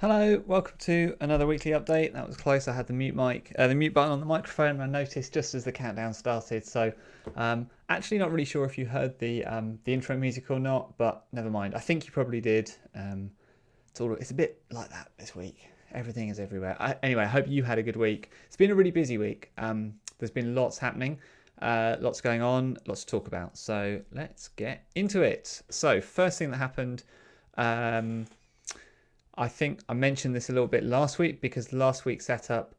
Hello, welcome to another weekly update. That was close. I had the mute button on the microphone, and I noticed just as the countdown started. So, actually, not really sure if you heard the intro music or not, but never mind. I think you probably did. It's a bit like that this week. Everything is everywhere. Anyway, I hope you had a good week. It's been a really busy week. There's been lots happening, lots going on, lots to talk about. So let's get into it. So first thing that happened. I think I mentioned this a little bit last week because last week's setup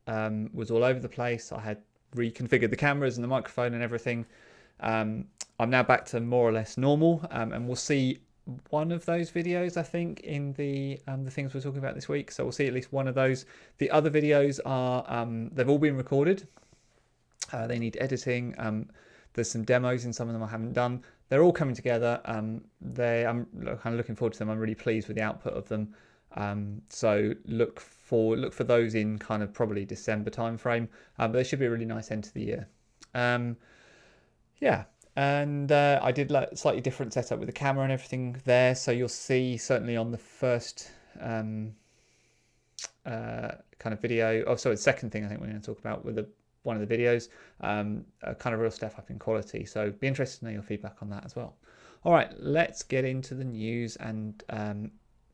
was all over the place. I had reconfigured the cameras and the microphone and everything. I'm now back to more or less normal, and we'll see one of those videos, I think, in the things we're talking about this week. So we'll see at least one of those. The other videos are they've all been recorded. They need editing. There's some demos in some of them I haven't done. They're all coming together. I'm kind of looking forward to them. I'm really pleased with the output of them. So look for those in kind of probably December timeframe. But they should be a really nice end to the year. Yeah, and I did like slightly different setup with the camera and everything there. So you'll see certainly on the first kind of video. Oh, sorry, the second thing I think we're going to talk about with one of the videos, a kind of real step up in quality. So be interested to know your feedback on that as well. All right, let's get into the news and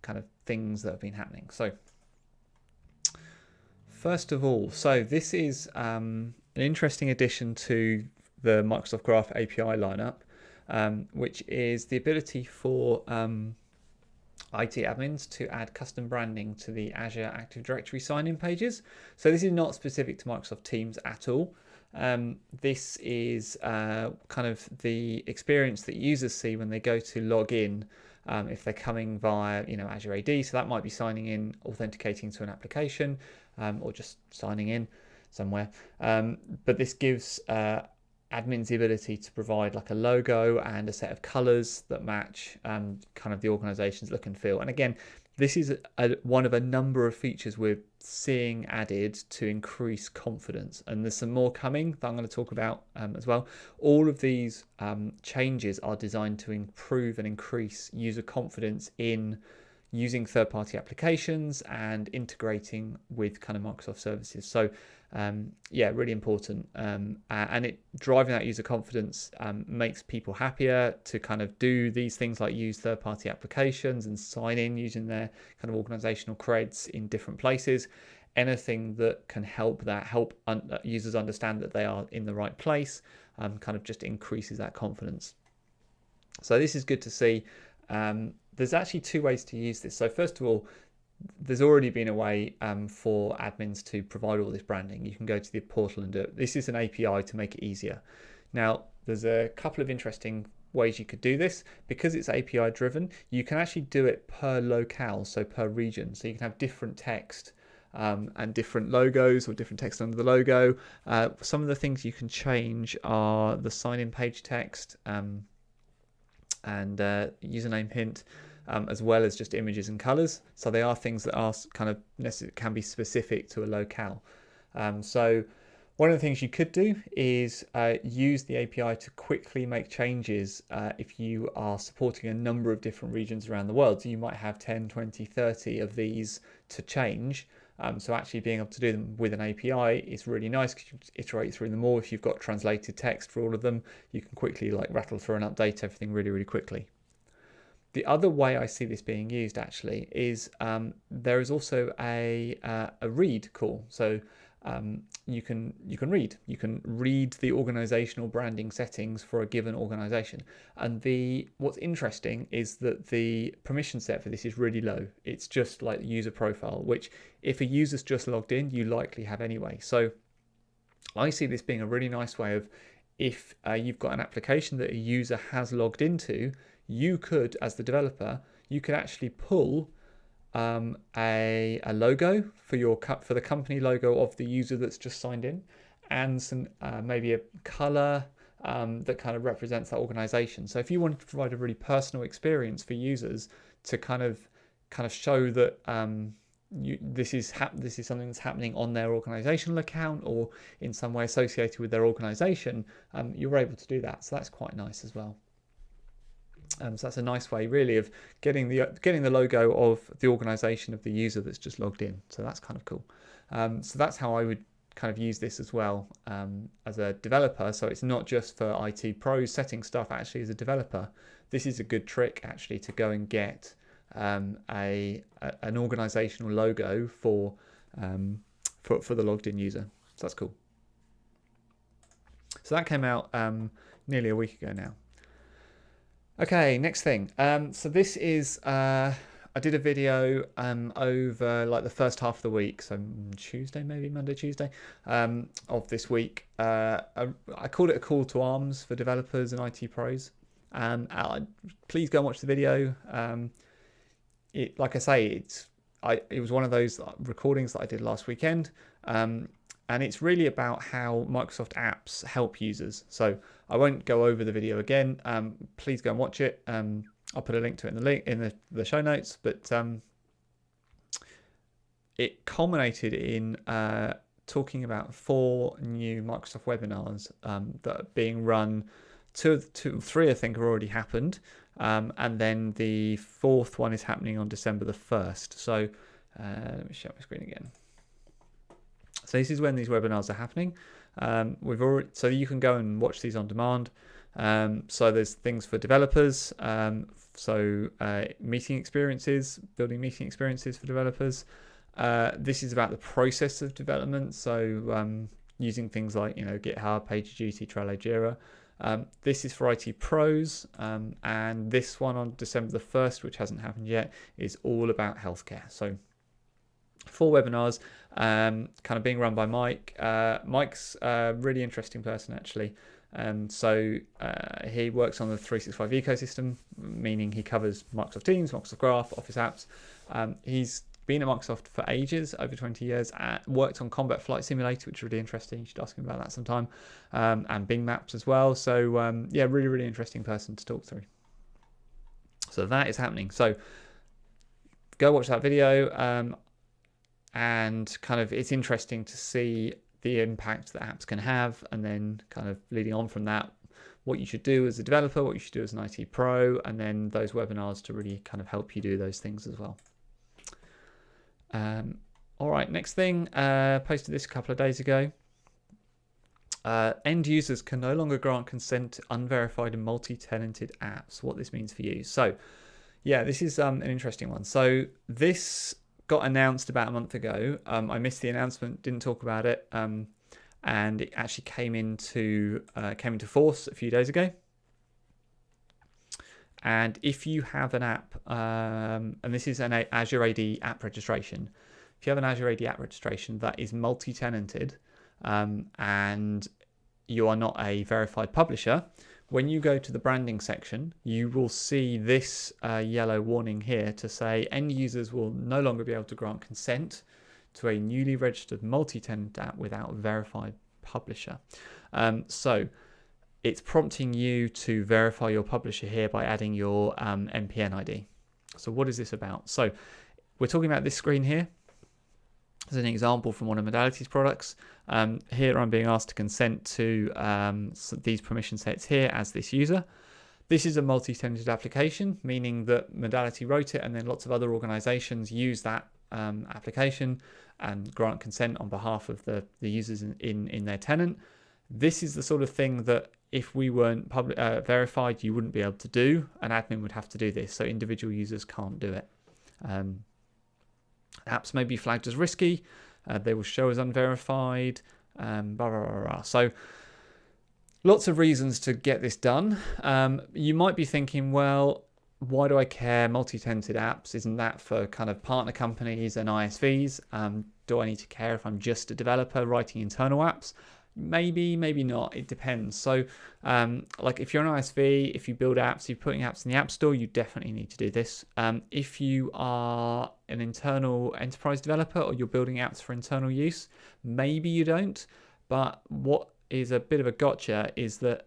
kind of things that have been happening. So first of all, so this is an interesting addition to the Microsoft Graph API lineup, which is the ability for IT admins to add custom branding to the Azure Active Directory sign-in pages. So this is not specific to Microsoft Teams at all. This is kind of the experience that users see when they go to log in. If they're coming via, Azure AD, so that might be signing in, authenticating to an application, or just signing in somewhere. But this gives admins the ability to provide like a logo and a set of colors that match kind of the organization's look and feel. And again, this is one of a number of features we're seeing added to increase confidence, and there's some more coming that I'm going to talk about as well. All of these changes are designed to improve and increase user confidence in using third-party applications and integrating with kind of Microsoft services. So yeah, really important, and it driving that user confidence makes people happier to kind of do these things like use third-party applications and sign in using their kind of organizational creds in different places. Anything that can help users understand that they are in the right place kind of just increases that confidence. So this is good to see. There's actually two ways to use this. So first of all, there's already been a way for admins to provide all this branding. You can go to the portal and do it. This is an API to make it easier. Now, there's a couple of interesting ways you could do this. Because it's API driven, you can actually do it per locale, so per region. So you can have different text and different logos or different text under the logo. Some of the things you can change are the sign-in page text and username hint, as well as just images and colors. So they are things that are kind of can be specific to a locale. So one of the things you could do is use the API to quickly make changes if you are supporting a number of different regions around the world. So you might have 10, 20, 30 of these to change. So actually being able to do them with an API is really nice because you can iterate through them all. If you've got translated text for all of them, you can quickly rattle through and update everything really, really quickly. The other way I see this being used actually is there is also a read call. So you can read the organizational branding settings for a given organization. And what's interesting is that the permission set for this is really low. It's just like the user profile, which if a user's just logged in, you likely have anyway. So I see this being a really nice way of, if you've got an application that a user has logged into, you could, as the developer, you could actually pull a logo for the company logo of the user that's just signed in, and some maybe a color that kind of represents that organization. So if you wanted to provide a really personal experience for users to kind of show that this is something that's happening on their organizational account or in some way associated with their organization, you're able to do that. So that's quite nice as well. So that's a nice way, really, of getting the logo of the organization of the user that's just logged in. So that's kind of cool. So that's how I would kind of use this as well as a developer. So it's not just for IT pros setting stuff. Actually, as a developer, this is a good trick actually to go and get an organizational logo for the logged in user. So that's cool. So that came out nearly a week ago now. Okay, next thing. So this is I did a video over like the first half of the week, so Tuesday, maybe Monday, Tuesday of this week. I called it a call to arms for developers and IT pros. Please go and watch the video. Like I say, it was one of those recordings that I did last weekend. And it's really about how Microsoft apps help users. So I won't go over the video again. Please go and watch it. I'll put a link to it in the show notes. But it culminated in talking about 4 new Microsoft webinars that are being run. 3 I think have already happened. And then the 4th one is happening on December the 1st. So let me share my screen again. So this is when these webinars are happening. So you can go and watch these on demand. So there's things for developers. Meeting experiences, building meeting experiences for developers. This is about the process of development. So using things like GitHub, PagerDuty, Trello, Jira. This is for IT pros. And this one on December the 1st, which hasn't happened yet, is all about healthcare. So 4 webinars, kind of being run by Mike. Mike's a really interesting person, actually. He works on the 365 ecosystem, meaning he covers Microsoft Teams, Microsoft Graph, Office apps. He's been at Microsoft for ages, over 20 years, worked on Combat Flight Simulator, which is really interesting. You should ask him about that sometime, and Bing Maps as well. So really, really interesting person to talk through. So that is happening. So go watch that video. And kind of it's interesting to see the impact that apps can have, and then kind of leading on from that, what you should do as a developer, what you should do as an IT pro, and then those webinars to really kind of help you do those things as well. All right, next thing, posted this a couple of days ago. End users can no longer grant consent to unverified and multi-tenanted apps. What this means for you. So yeah, this is an interesting one. So this got announced about a month ago. I missed the announcement, didn't talk about it, and it actually came into force a few days ago. And if you have an app, and this is an Azure AD app registration, if you have an Azure AD app registration that is multi-tenanted, and you are not a verified publisher, when you go to the branding section, you will see this yellow warning here to say end users will no longer be able to grant consent to a newly registered multi-tenant app without a verified publisher. So it's prompting you to verify your publisher here by adding your MPN ID. So what is this about? So we're talking about this screen here. As an example from one of Modality's products, here I'm being asked to consent to these permission sets here as this user. This is a multi-tenanted application, meaning that Modality wrote it and then lots of other organizations use that application and grant consent on behalf of the users in their tenant. This is the sort of thing that if we weren't verified, you wouldn't be able to do. An admin would have to do this, so individual users can't do it. Apps may be flagged as risky. They will show as unverified. Blah, blah, blah, blah. So lots of reasons to get this done. You might be thinking, well, why do I care? Multi-tenanted apps, isn't that for kind of partner companies and ISVs? Do I need to care if I'm just a developer writing internal apps? Maybe, maybe not. It depends. So like if you're an ISV, if you build apps, you're putting apps in the App Store, you definitely need to do this. If you are an internal enterprise developer or you're building apps for internal use, maybe you don't. But what is a bit of a gotcha is that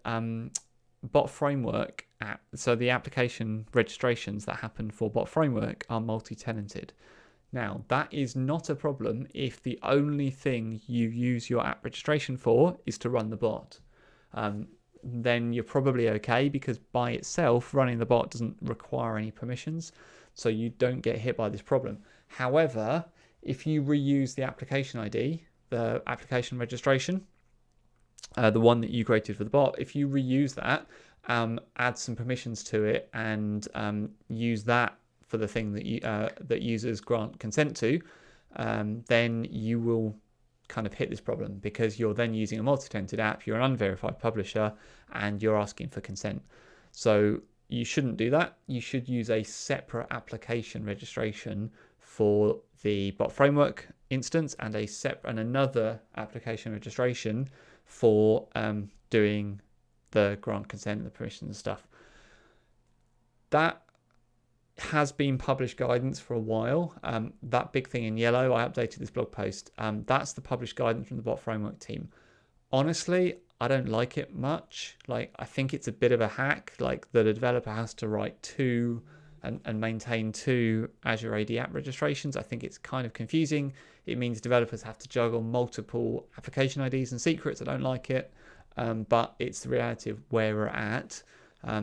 Bot Framework app, so the application registrations that happen for Bot Framework are multi-tenanted. Now, that is not a problem if the only thing you use your app registration for is to run the bot. then you're probably okay, because by itself, running the bot doesn't require any permissions, so you don't get hit by this problem. However, if you reuse the application ID, the application registration, the one that you created for the bot, if you reuse that, add some permissions to it, and use that for the thing that users grant consent to, then you will kind of hit this problem, because you're then using a multi-tenanted app, you're an unverified publisher, and you're asking for consent. So you shouldn't do that. You should use a separate application registration for the bot framework instance, and another application registration for doing the grant consent and the permissions and stuff. That has been published guidance for a while. That big thing in yellow, I updated this blog post. That's the published guidance from the bot framework team. Honestly, I don't like it much. Like, I think it's a bit of a hack, like that a developer has to write two and maintain two Azure AD app registrations. I think it's kind of confusing. It means developers have to juggle multiple application IDs and secrets. I don't like it, but it's the reality of where we're at.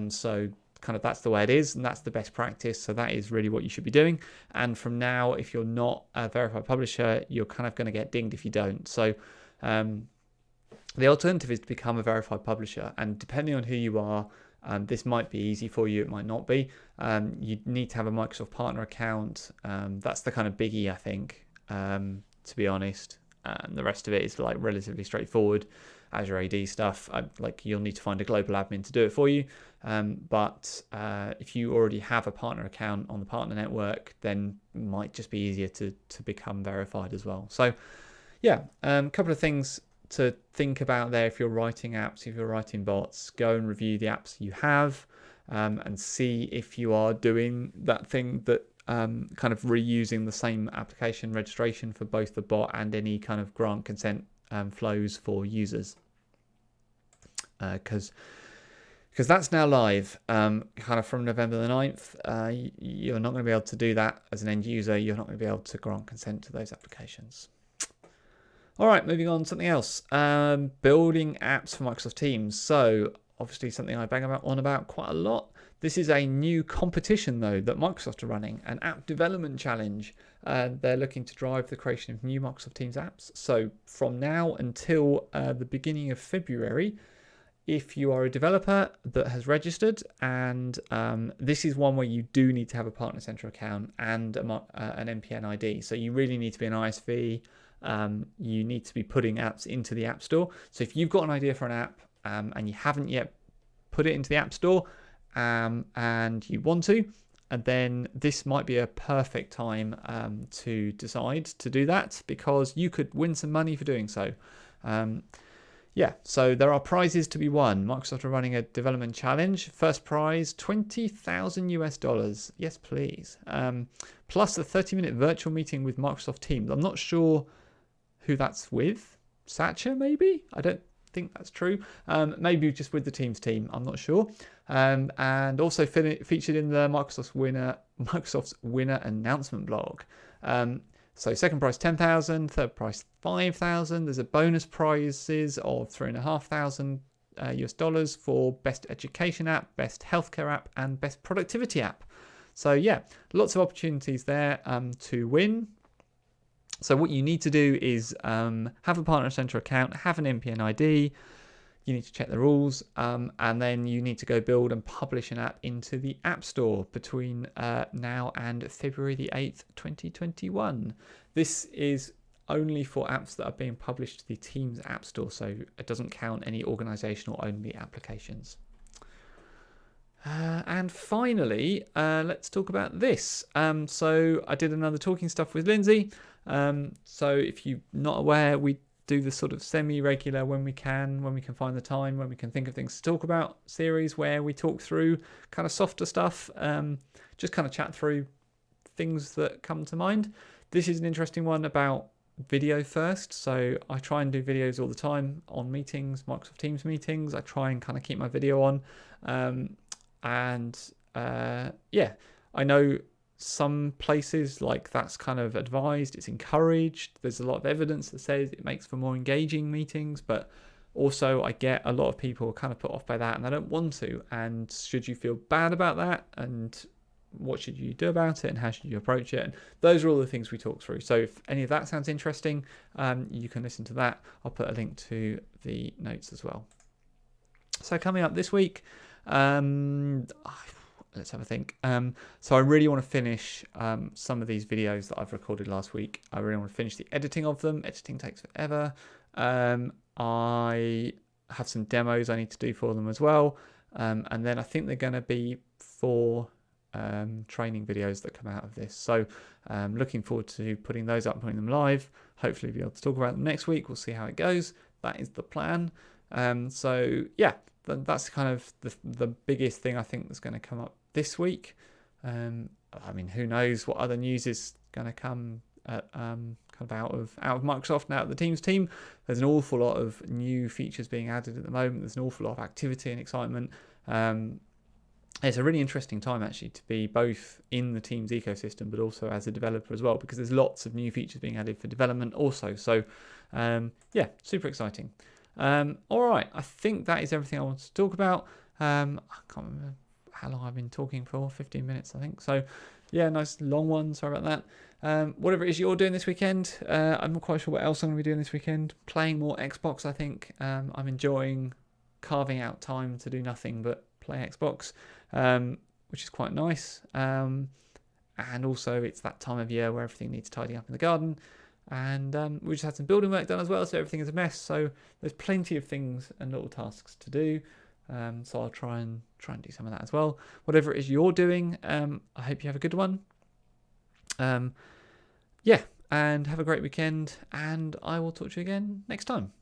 So kind of that's the way it is, and that's the best practice. So that is really what you should be doing. And from now, if you're not a verified publisher, you're kind of going to get dinged if you don't. So the alternative is to become a verified publisher, and depending on who you are, this might be easy for you, it might not be. You need to have a Microsoft partner account. That's the kind of biggie, I think, to be honest. The rest of it is like relatively straightforward. Azure AD stuff, like you'll need to find a global admin to do it for you. But if you already have a partner account on the partner network, then it might just be easier to become verified as well. So yeah, a couple of things to think about there. If you're writing apps, if you're writing bots, go and review the apps you have, and see if you are doing that thing that kind of reusing the same application registration for both the bot and any kind of grant consent flows for users, because that's now live, kind of from November the 9th. You're not going to be able to do that as an end user. You're not going to be able to grant consent to those applications. All right, moving on, something else. Building apps for Microsoft Teams. So obviously something I bang on about quite a lot. This is a new competition, though, that Microsoft are running, an app development challenge. They're looking to drive the creation of new Microsoft Teams apps. So from now until the beginning of February, if you are a developer that has registered, and this is one where you do need to have a Partner Center account and an MPN ID. So you really need to be an ISV. You need to be putting apps into the App Store. So if you've got an idea for an app and you haven't yet put it into the App Store, and you want to, and then this might be a perfect time to decide to do that, because you could win some money for doing so. Yeah, so there are prizes to be won. Microsoft are running a development challenge. First prize, $20,000. Yes, please. Plus a 30-minute virtual meeting with Microsoft Teams. I'm not sure who that's with. Satcher, maybe? I don't think that's true. Maybe just with the Teams team. I'm not sure. And also featured in the Microsoft's winner announcement blog. So second prize $10,000, third prize $5,000. There's a bonus prizes of $3,500 US for best education app, best healthcare app, and best productivity app. So yeah, lots of opportunities there to win. So what you need to do is have a Partner Center account, have an MPN ID. You need to check the rules, and then you need to go build and publish an app into the App Store between now and February the 8th, 2021. This is only for apps that are being published to the Teams App Store, so it doesn't count any organizational only applications. And finally, let's talk about this. So I did another Talking Stuff with Lindsay. So if you're not aware, we do the sort of semi-regular when we can find the time, when we can think of things to talk about series where we talk through kind of softer stuff, just kind of chat through things that come to mind. This is an interesting one about video first. So I try and do videos all the time on meetings, Microsoft Teams meetings. I try and kind of keep my video on. Yeah, I know some places like that's kind of advised, it's encouraged. There's a lot of evidence that says it makes for more engaging meetings, but Also, I get a lot of people kind of put off by that and they don't want to. And should you feel bad about that? And what should you do about it? And how should you approach it? And those are all the things we talk through. So if any of that sounds interesting, you can listen to that. I'll put a link to the notes as well. So coming up this week, let's have a think. So I really want to finish some of these videos that I've recorded last week. I really want to finish the editing of them. Editing takes forever. I have some demos I need to do for them as well. And then I think they're going to be 4 training videos that come out of this. So looking forward to putting those up and putting them live. Hopefully be able to talk about them next week. We'll see how it goes. That is the plan. So yeah, that's kind of the biggest thing I think that's going to come up this week. I mean, who knows what other news is going to come kind of out of Microsoft and out of the Teams team. There's an awful lot of new features being added at the moment. There's an awful lot of activity and excitement. It's a really interesting time actually to be both in the Teams ecosystem but also as a developer as well, because there's lots of new features being added for development also. So yeah, super exciting. All right, I think that is everything I want to talk about. I can't remember how long I've been talking for, 15 minutes I think. So yeah, nice long one, sorry about that. Whatever it is you're doing this weekend, I'm not quite sure what else I'm going to be doing this weekend. Playing more Xbox, I think. I'm enjoying carving out time to do nothing but play Xbox, which is quite nice. And also it's that time of year where everything needs tidying up in the garden. And we just had some building work done as well, so everything is a mess. So there's plenty of things and little tasks to do. So I'll try and do some of that as well. Whatever it is you're doing, I hope you have a good one. Yeah, and have a great weekend. And I will talk to you again next time.